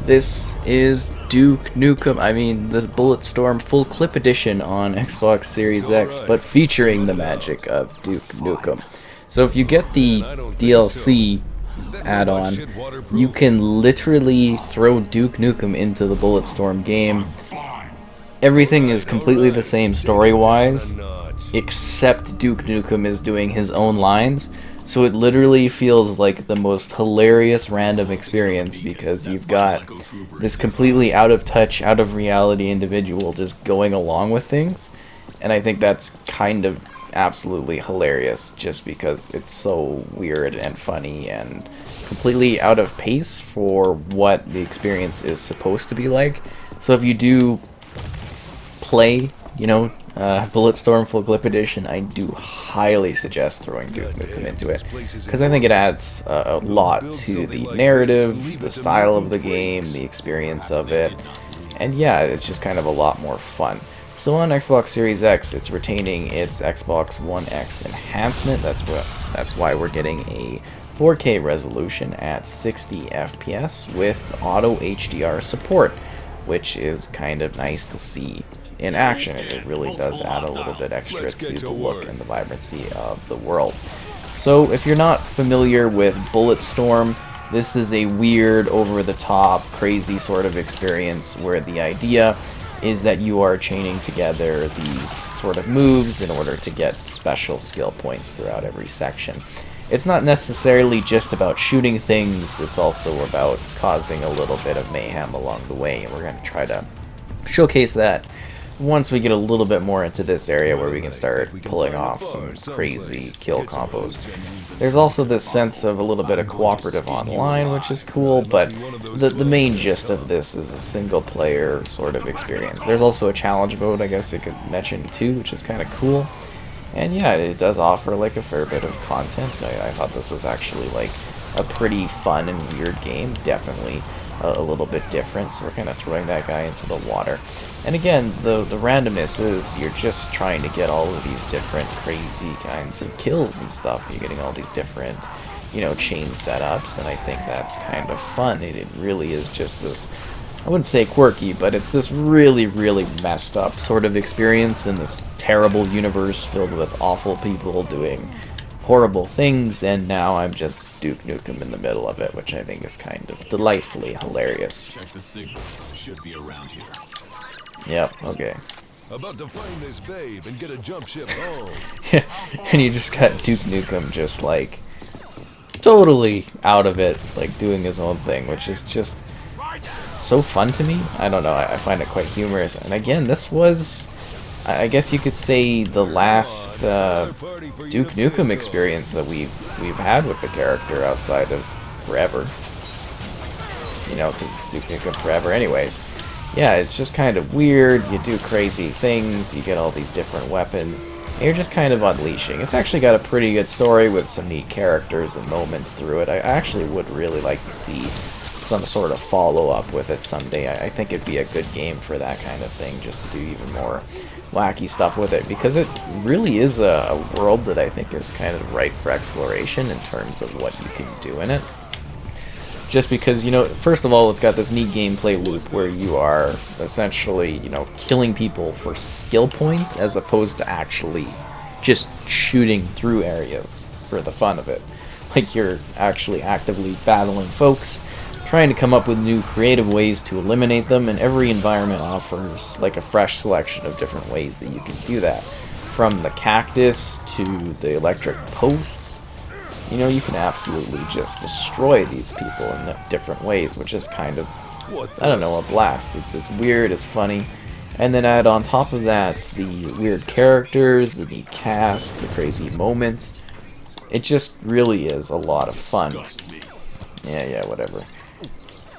This is Duke Nukem, the Bulletstorm full clip edition on Xbox Series X, but featuring the magic of Duke Nukem. So if you get the DLC add-on, you can literally throw Duke Nukem into the Bulletstorm game. Everything is completely the same story-wise, except Duke Nukem is doing his own lines. So it literally feels like the most hilarious random experience because you've got this completely out of touch, out of reality individual just going along with things. And I think that's kind of absolutely hilarious just because it's so weird and funny and completely out of pace for what the experience is supposed to be like. So if you do play, Bulletstorm Full Clip Edition, I do highly suggest throwing Duke Nukem into it, because I think it adds a lot to the narrative, the style of the game, the experience of it, and yeah, it's just kind of a lot more fun. So on Xbox Series X, it's retaining its Xbox One X enhancement. That's why we're getting a 4K resolution at 60 FPS with auto HDR support, which is kind of nice to see in action. It really does add a little bit extra to the look and the vibrancy of the world. So if you're not familiar with Bulletstorm, this is a weird, over-the-top, crazy sort of experience where the idea is that you are chaining together these sort of moves in order to get special skill points throughout every section. It's not necessarily just about shooting things, it's also about causing a little bit of mayhem along the way, and we're going to try to showcase that once we get a little bit more into this area where we can start pulling off some crazy kill combos. There's also this sense of a little bit of cooperative online, which is cool, but the main gist of this is a single player sort of experience. There's also a challenge mode, I guess you could mention too, which is kind of cool. And yeah, it does offer like a fair bit of content. I thought this was actually like a pretty fun and weird game, definitely a little bit different, so we're kind of throwing that guy into the water. And again, the randomness is you're just trying to get all of these different crazy kinds of kills and stuff. You're getting all these different, chain setups, and I think that's kind of fun. It really is just this, I wouldn't say quirky, but it's this really, really messed up sort of experience in this terrible universe filled with awful people doing horrible things, and now I'm just Duke Nukem in the middle of it, which I think is kind of delightfully hilarious. Check the signal. Should be around here. Yep, okay. About to find this babe and get a jump ship home. And you just got Duke Nukem just like totally out of it, like doing his own thing, which is just so fun to me. I don't know, I find it quite humorous. And again, this was, I guess you could say, the last Duke Nukem experience that we've had with the character outside of Forever. Because Duke Nukem Forever anyways. Yeah, it's just kind of weird, you do crazy things, you get all these different weapons, and you're just kind of unleashing. It's actually got a pretty good story with some neat characters and moments through it. I actually would really like to see some sort of follow-up with it someday. I think it'd be a good game for that kind of thing, just to do even more wacky stuff with it, because it really is a world that I think is kind of ripe for exploration in terms of what you can do in it. Just because, first of all, it's got this neat gameplay loop where you are essentially, killing people for skill points as opposed to actually just shooting through areas for the fun of it. Like, you're actually actively battling folks, trying to come up with new creative ways to eliminate them, and every environment offers like a fresh selection of different ways that you can do that. From the cactus to the electric posts, you can absolutely just destroy these people in different ways, which is kind of, I don't know, a blast. It's weird, it's funny. And then add on top of that the weird characters, the neat cast, the crazy moments. It just really is a lot of fun. Yeah, whatever.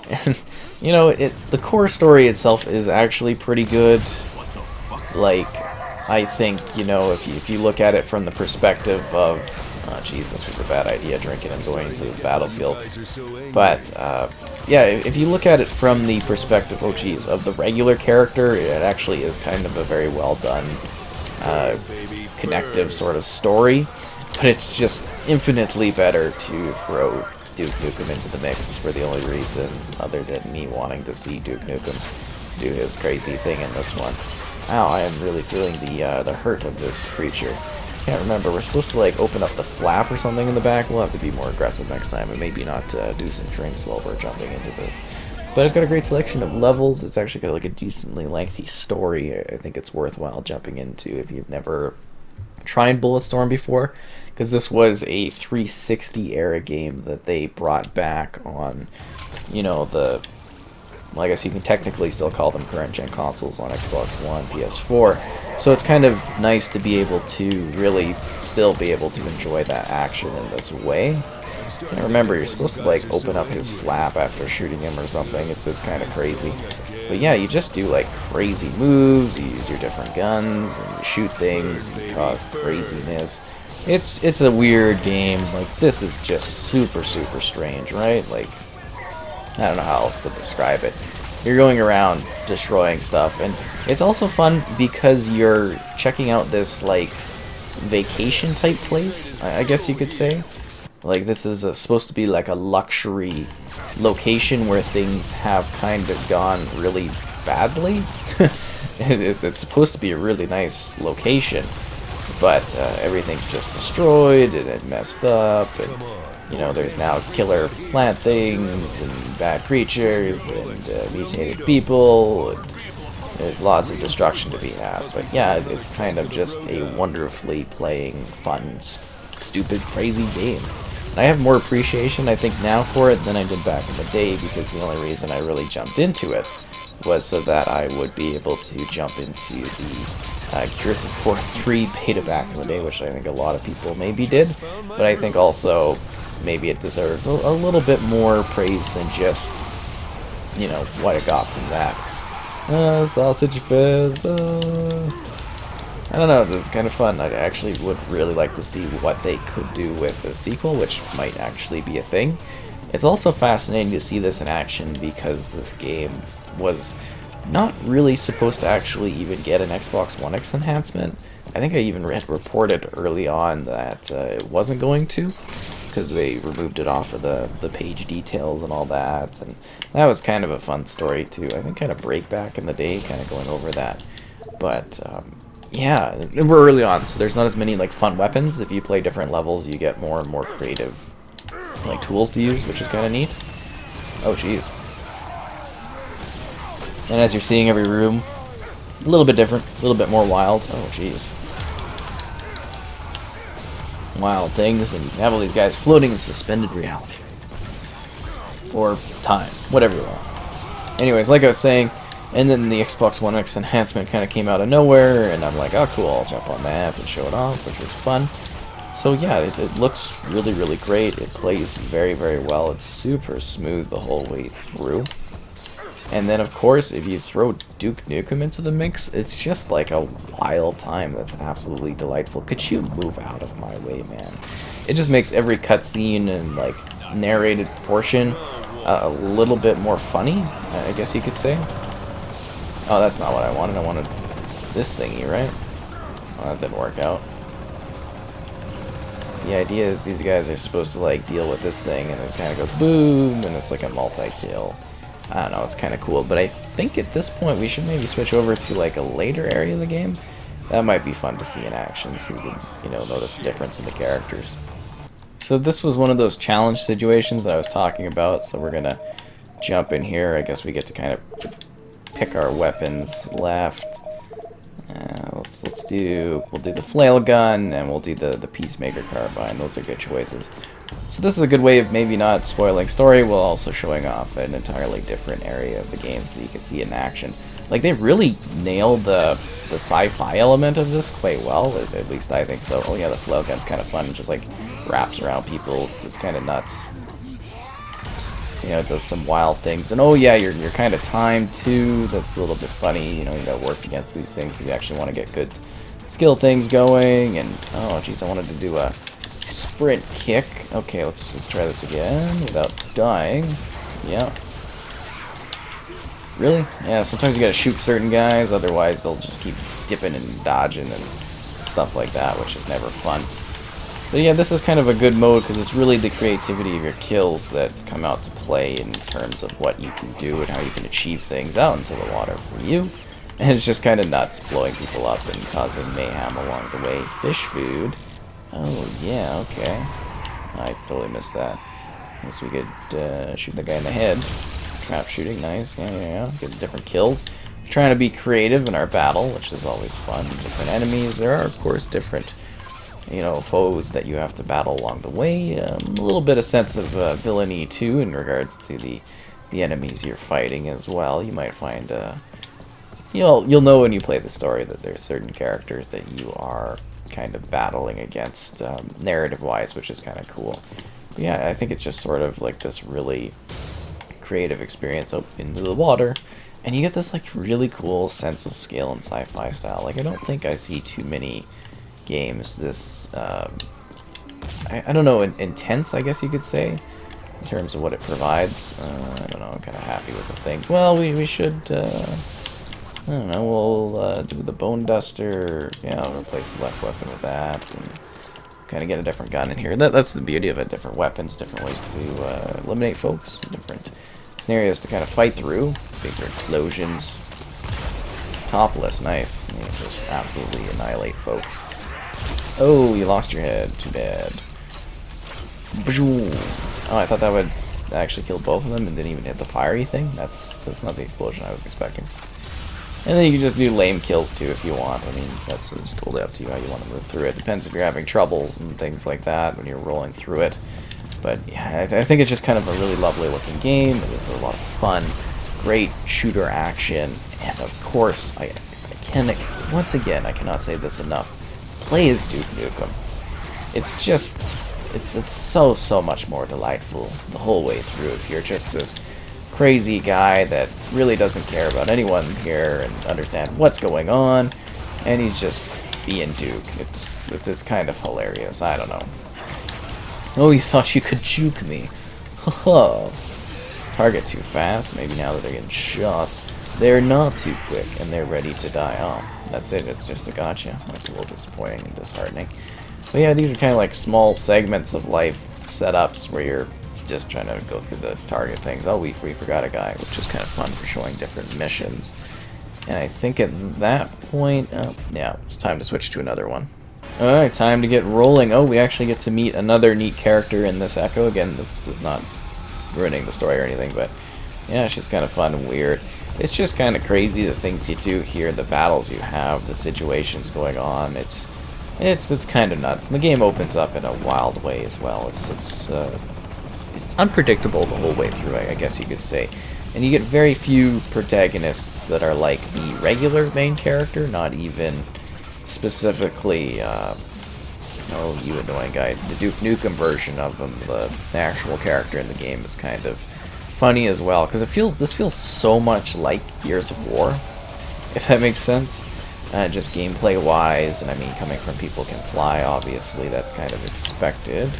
And, the core story itself is actually pretty good. Like, I think, if you look at it from the perspective of, oh jeez, this was a bad idea, drinking and going to the battlefield. But, yeah, if you look at it from the perspective, oh geez, of the regular character, it actually is kind of a very well done, connective sort of story. But it's just infinitely better to throw Duke Nukem into the mix for the only reason other than me wanting to see Duke Nukem do his crazy thing in this one. Ow, I am really feeling the hurt of this creature. Can't remember, we're supposed to like open up the flap or something in the back. We'll have to be more aggressive next time and maybe not do some drinks while we're jumping into this. But it's got a great selection of levels. It's actually got like a decently lengthy story. I think it's worthwhile jumping into if you've never tried Bulletstorm before, because this was a 360 era game that they brought back on, you know, the, well, I guess you can technically still call them current gen consoles on Xbox One, PS4. So it's kind of nice to be able to really still be able to enjoy that action in this way. And remember, you're supposed to like open up his flap after shooting him or something. It's kind of crazy. But yeah, you just do like crazy moves, you use your different guns, and you shoot things, and you cause craziness. It's a weird game. Like, this is just super strange, right? Like, I don't know how else to describe it. You're going around destroying stuff, and it's also fun because you're checking out this like vacation type place, I guess you could say. Like, this is supposed to be like a luxury location where things have kind of gone really badly. It's supposed to be a really nice location, but everything's just destroyed and it messed up, and you know, there's now killer plant things and bad creatures and mutated people, and there's lots of destruction to be had. But yeah, it's kind of just a wonderfully playing, fun, stupid, crazy game. And I have more appreciation, I think, now for it than I did back in the day, because the only reason I really jumped into it was so that I would be able to jump into the Gears of War 3 beta back in the day, which I think a lot of people maybe did. But I think also maybe it deserves a little bit more praise than just, you know, what it got from that. Sausage fest. I don't know, it's kind of fun. I actually would really like to see what they could do with a sequel, which might actually be a thing. It's also fascinating to see this in action because this game was not really supposed to actually even get an Xbox One X enhancement. I think I even read reported early on that it wasn't going to, because they removed it off of the page details and all that, and that was kind of a fun story too. I think kind of break back in the day, kind of going over that. But yeah, and we're early on, so there's not as many like fun weapons. If you play different levels, you get more and more creative like tools to use, which is kind of neat. Oh jeez. And as you're seeing, every room a little bit different, a little bit more wild. Oh jeez. Wild things, and you have all these guys floating in suspended reality. Or time, whatever you want. Anyways, like I was saying, and then the Xbox One X enhancement kind of came out of nowhere, and I'm like, oh cool, I'll jump on that and show it off, which was fun. So yeah, it looks really great. It plays very well. It's super smooth the whole way through. And then of course, if you throw Duke Nukem into the mix, it's just like a wild time that's absolutely delightful. Could you move out of my way, man? It just makes every cutscene and like narrated portion a little bit more funny, I guess you could say. Oh, that's not what I wanted. I wanted this thingy, right? Well, that didn't work out. The idea is these guys are supposed to like deal with this thing, and it kind of goes boom, and it's like a multi-kill. I don't know, it's kind of cool, but I think at this point we should maybe switch over to like a later area of the game. That might be fun to see in action, so you can, you know, notice the difference in the characters. So this was one of those challenge situations that I was talking about, so we're gonna jump in here. I guess we get to kind of pick our weapons left. We'll do the flail gun, and we'll do the Peacemaker carbine. Those are good choices. So this is a good way of maybe not spoiling story while also showing off an entirely different area of the game so that you can see it in action. Like, they really nailed the sci-fi element of this quite well, at least I think so. Oh yeah, the flail gun's kind of fun. It just like wraps around people. It's kind of nuts. You know, it does some wild things. And oh yeah, you're kind of timed too. That's a little bit funny. You know, you gotta work against these things if you actually want to get good skill things going. And oh jeez, I wanted to do a sprint kick. Okay, let's try this again without dying. Yeah. Really? Yeah, sometimes you gotta shoot certain guys, otherwise they'll just keep dipping and dodging and stuff like that, which is never fun. But yeah, this is kind of a good mode because it's really the creativity of your kills that come out to play in terms of what you can do and how you can achieve things out into the water for you. And it's just kind of nuts, blowing people up and causing mayhem along the way. Fish food. Oh, yeah, okay. I totally missed that. I guess we could shoot the guy in the head. Trap shooting, nice. Yeah. Get different kills. Trying to be creative in our battle, which is always fun. Different enemies. There are, of course, different, foes that you have to battle along the way. A little bit of sense of villainy, too, in regards to the enemies you're fighting as well. You might find... You'll know when you play the story that there's certain characters that you are kind of battling against narrative-wise, which is kind of cool. But yeah, I think it's just sort of like this really creative experience up into the water, and you get this like really cool sense of scale and sci-fi style. Like I don't think I see too many games this I don't know, intense, I guess you could say, in terms of what it provides. I don't know, I'm kind of happy with the things. Well, we should I don't know, we'll do the bone duster. Yeah, I'll replace the left weapon with that, and kind of get a different gun in here. That's the beauty of it, different weapons, different ways to eliminate folks, different scenarios to kind of fight through, bigger explosions. Topless, nice. You just absolutely annihilate folks. Oh, you lost your head, too bad. Oh, I thought that would actually kill both of them and didn't even hit the fiery thing. That's not the explosion I was expecting. And then you can just do lame kills too if you want. I mean, that's it's totally up to you how you want to move through it. Depends if you're having troubles and things like that when you're rolling through it. But yeah, I think it's just kind of a really lovely looking game. It's a lot of fun, great shooter action, and of course, I once again, I cannot say this enough. Play as Duke Nukem. It's just, it's so much more delightful the whole way through if you're just this crazy guy that really doesn't care about anyone here and understand what's going on, and he's just being Duke. It's kind of hilarious. I don't know. Oh, you thought you could juke me? Haha. Target too fast. Maybe now that they're getting shot, they're not too quick and they're ready to die. Oh, that's it. It's just a gotcha. That's a little disappointing and disheartening. But yeah, these are kind of like small segments of life setups where you're just trying to go through the target things. Oh, we forgot a guy, which is kind of fun for showing different missions. And I think at that point, yeah, it's time to switch to another one. Alright, time to get rolling. Oh, we actually get to meet another neat character in this Echo. Again, this is not ruining the story or anything, but yeah, she's kind of fun and weird. It's just kind of crazy the things you do here, the battles you have, the situations going on. It's kind of nuts. And the game opens up in a wild way as well. It's unpredictable the whole way through, I guess you could say. And you get very few protagonists that are like the regular main character, not even specifically, oh, you annoying guy. The Duke Nukem version of him, the actual character in the game, is kind of funny as well, because this feels so much like Gears of War, if that makes sense. Just gameplay-wise, and I mean, coming from people can fly, obviously, that's kind of expected.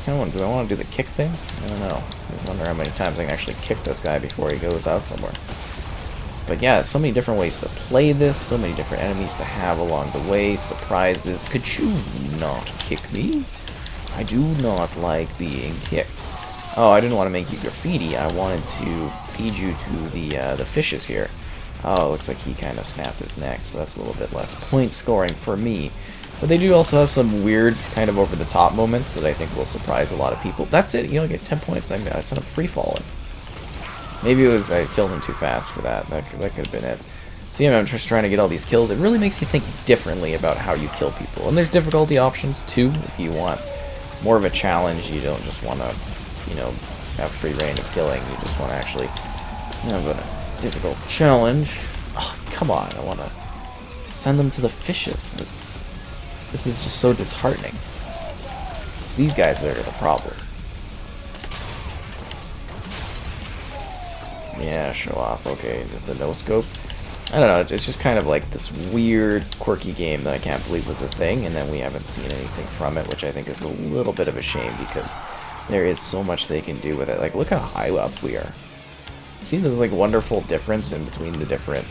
Do I want to do the kick thing? I don't know. I just wonder how many times I can actually kick this guy before he goes out somewhere. But yeah, so many different ways to play this, so many different enemies to have along the way, surprises. Could you not kick me? I do not like being kicked. Oh, I didn't want to make you graffiti. I wanted to feed you to the fishes here. Oh, it looks like he kind of snapped his neck, so that's a little bit less point scoring for me. But they do also have some weird, kind of over-the-top moments that I think will surprise a lot of people. That's it, you only get 10 points. I set up free-falling. Maybe it was I killed him too fast for that. That could have been it. So yeah, I'm just trying to get all these kills. It really makes you think differently about how you kill people. And there's difficulty options, too, if you want more of a challenge. You don't just want to, have free reign of killing. You just want to actually have a difficult challenge. Oh, come on, I want to send them to the fishes. This is just so disheartening. It's these guys that are the problem. Yeah, show off. Okay, the no-scope. I don't know, it's just kind of like this weird, quirky game that I can't believe was a thing, and then we haven't seen anything from it, which I think is a little bit of a shame, because there is so much they can do with it. Like, look how high up we are. See, there's like wonderful difference in between the different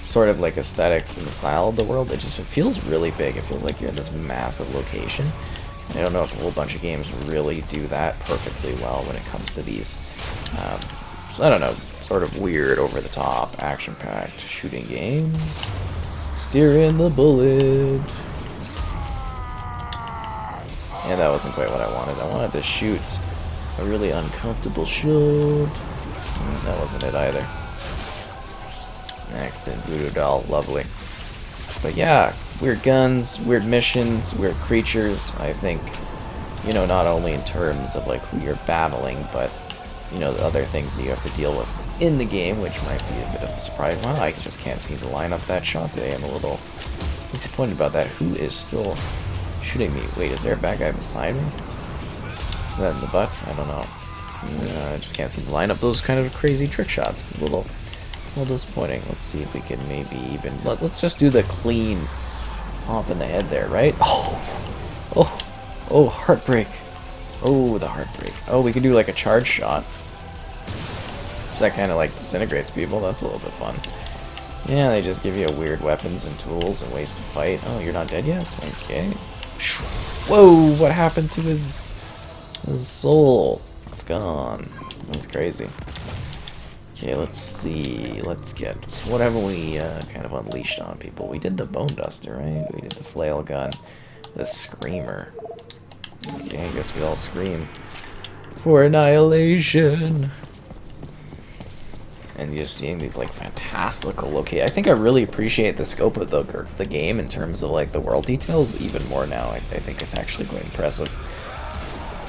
sort of like aesthetics and the style of the world. It feels really big. It feels like you're in this massive location. I don't know if a whole bunch of games really do that perfectly well when it comes to these. So I don't know, sort of weird, over-the-top, action-packed shooting games. Steering the bullet. Yeah, that wasn't quite what I wanted. I wanted to shoot a really uncomfortable shot. That wasn't it either. Next in Voodoo Doll, lovely. But yeah, weird guns, weird missions, weird creatures. I think, you know, not only in terms of like who you're battling, but you know, the other things that you have to deal with in the game, which might be a bit of a surprise. Wow, I just can't seem to line up that shot today. I'm a little disappointed about that. Who is still shooting me? Wait, is there a bad guy beside me? Is that in the butt? I don't know. I just can't seem to line up those kind of crazy trick shots. It's a little disappointing. Let's see if we can maybe even... Let's just do the clean pop in the head there, right? Oh, heartbreak. Oh, the heartbreak. Oh, we can do like a charge shot. So that kind of like disintegrates people. That's a little bit fun. Yeah, they just give you weird weapons and tools and ways to fight. Oh, you're not dead yet? Okay. Whoa, what happened to his soul? It's gone. That's crazy. Okay, let's see. Let's get... What haven't we kind of unleashed on people? We did the bone duster, right? We did the flail gun. The screamer. Okay, I guess we all scream for annihilation. And just seeing these like fantastical locations. I think I really appreciate the scope of the game in terms of like the world details even more now. I think it's actually quite impressive.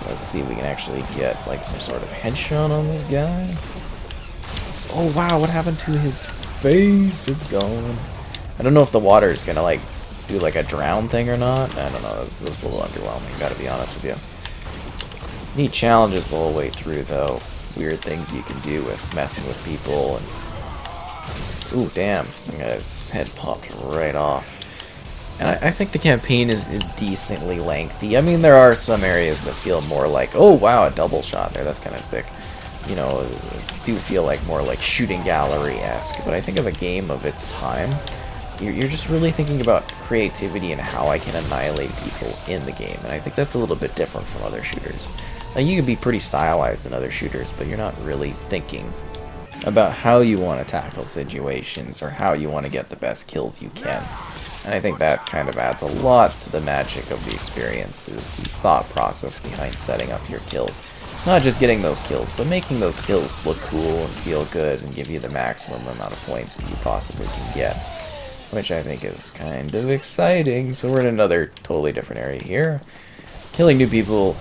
Let's see if we can actually get like some sort of headshot on this guy. Oh wow, what happened to his face? It's gone. I don't know if the water is gonna like do like a drown thing or not. I don't know. It was a little underwhelming, gotta be honest with you. Neat challenges the whole way through though. Weird things you can do with messing with people and... Ooh, damn. His head popped right off. And I think the campaign is decently lengthy. I mean, there are some areas that feel more like, oh wow, a double shot there, that's kind of sick. You know, do feel like more like shooting gallery-esque. But I think of a game of its time, you're just really thinking about creativity and how I can annihilate people in the game. And I think that's a little bit different from other shooters. Like, you can be pretty stylized in other shooters, but you're not really thinking about how you want to tackle situations or how you want to get the best kills you can. And I think that kind of adds a lot to the magic of the experience, is the thought process behind setting up your kills. Not just getting those kills, but making those kills look cool and feel good and give you the maximum amount of points that you possibly can get. Which I think is kind of exciting. So we're in another totally different area here. Killing new people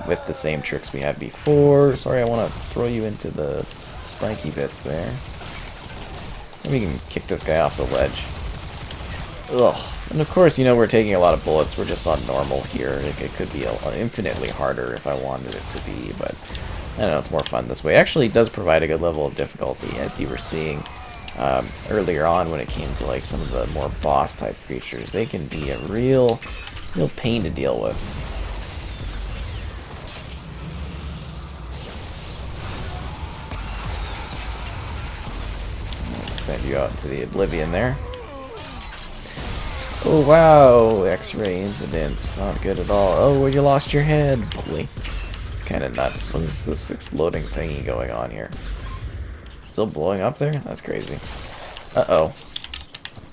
with the same tricks we had before. Sorry, I want to throw you into the spiky bits there. Maybe we can kick this guy off the ledge. Ugh. And of course, you know, we're taking a lot of bullets. We're just on normal here. It could be infinitely harder if I wanted it to be, but I don't know, it's more fun this way. It actually does provide a good level of difficulty, as you were seeing earlier on when it came to like some of the more boss-type creatures. They can be a real pain to deal with. Let's send you out into the oblivion there. Oh wow, X-ray incident. Not good at all. Oh, well, you lost your head. Holy. It's kind of nuts. What is this exploding thingy going on here? Still blowing up there? That's crazy. Uh-oh.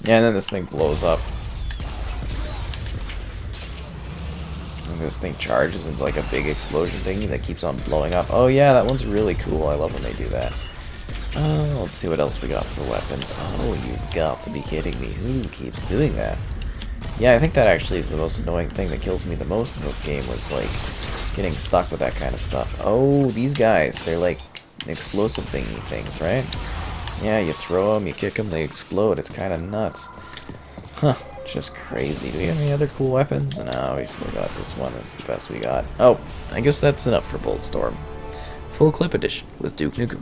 Yeah, and then this thing blows up. And this thing charges into like a big explosion thingy that keeps on blowing up. Oh yeah, that one's really cool. I love when they do that. Let's see what else we got for weapons. Oh, you've got to be kidding me. Who keeps doing that? Yeah, I think that actually is the most annoying thing that kills me the most in this game, was like getting stuck with that kind of stuff. Oh, these guys, they're like explosive thingy things, right? Yeah, you throw them, you kick them, they explode. It's kind of nuts. Huh, just crazy. Do we have any other cool weapons? No, we still got this one. It's the best we got. Oh, I guess that's enough for Bulletstorm. Full clip edition with Duke Nukem.